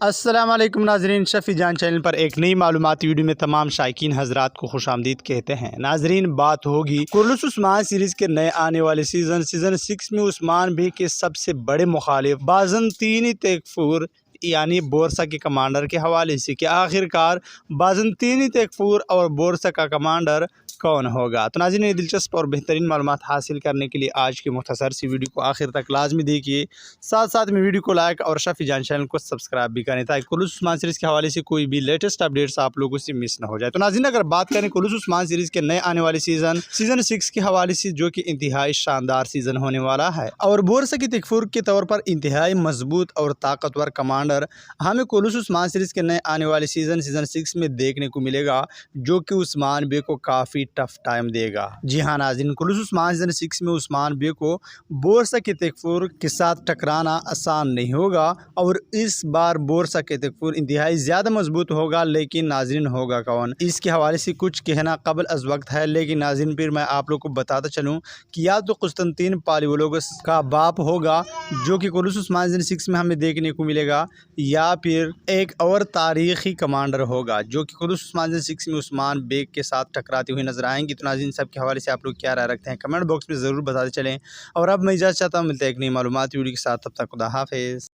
السلام علیکم ناظرین، شفیع جان چینل پر ایک نئی معلوماتی ویڈیو میں تمام شائقین حضرات کو خوش آمدید کہتے ہیں۔ ناظرین، بات ہوگی کرولوس عثمان سیریز کے نئے آنے والے سیزن 6 میں عثمان بے کے سب سے بڑے مخالف بازنطینی تیکفور یعنی بورسا کے کمانڈر کے حوالے سے کہ آخرکار بازنطینی تیکفور اور بورسا کا کمانڈر کون ہوگا۔ تو ناظرین، یہ دلچسپ اور بہترین معلومات حاصل کرنے کے لیے آج کی مختصر سی ویڈیو کو آخر تک لازمی دیکھیے، ساتھ ساتھ میں ویڈیو کو لائک اور شفیع جان چینل کو سبسکرائب بھی کریں تاکہ کرولوس عثمان سیریز کے حوالے سے کوئی بھی لیٹسٹ اپڈیٹس آپ لوگوں سے مس نہ ہو جائے۔ تو ناظرین، اگر بات کریں کرولوس عثمان سیریز کے نئے آنے والے سیزن 6 کے حوالے سے، جو کہ انتہائی شاندار سیزن ہونے والا ہے اور بورسا کی تیکفور کے طور پر انتہائی مضبوط اور طاقتور کمانڈر ہمیں کرولوس عثمان سیریز کے نئے آنے والے سیزن 6 میں دیکھنے کو ملے گا، جو کہ عثمان بے کو کافی ٹف ٹائم دے گا۔ جی ہاں ناظرین، کرولوس عثمان سیزن 6 میں عثمان بے کو بورسا کے تیکفور کے ساتھ ٹکرانا آسان نہیں ہوگا اور اس بار بورسا کے تیکفور انتہائی زیادہ مضبوط ہوگا، لیکن ناظرین ہوگا کون؟ اس کے حوالے سے کچھ کہنا قبل از وقت ہے، لیکن ناظرین پھر میں آپ لوگ کو بتاتا چلوں کہ یا تو قسطنطین پالیولوگس کا باپ ہوگا، جو کہ کرولوس عثمان سیزن 6 میں ہمیں دیکھنے کو ملے گا، یا پھر ایک اور تاریخی کمانڈر ہوگا جو کہ کرولوس عثمان سیزن 6 میں عثمان بے کے ساتھ ٹکراتے ہوئے نظر آئیں گی۔ تو ناظرین، سب کے حوالے سے آپ لوگ کیا رائے رکھتے ہیں کمنٹ باکس میں ضرور بتاتے چلیں، اور اب میں اجازت چاہتا ہوں، ملتے ہیں ایک نئی معلومات ویڈیو کے ساتھ، تب تک خدا حافظ۔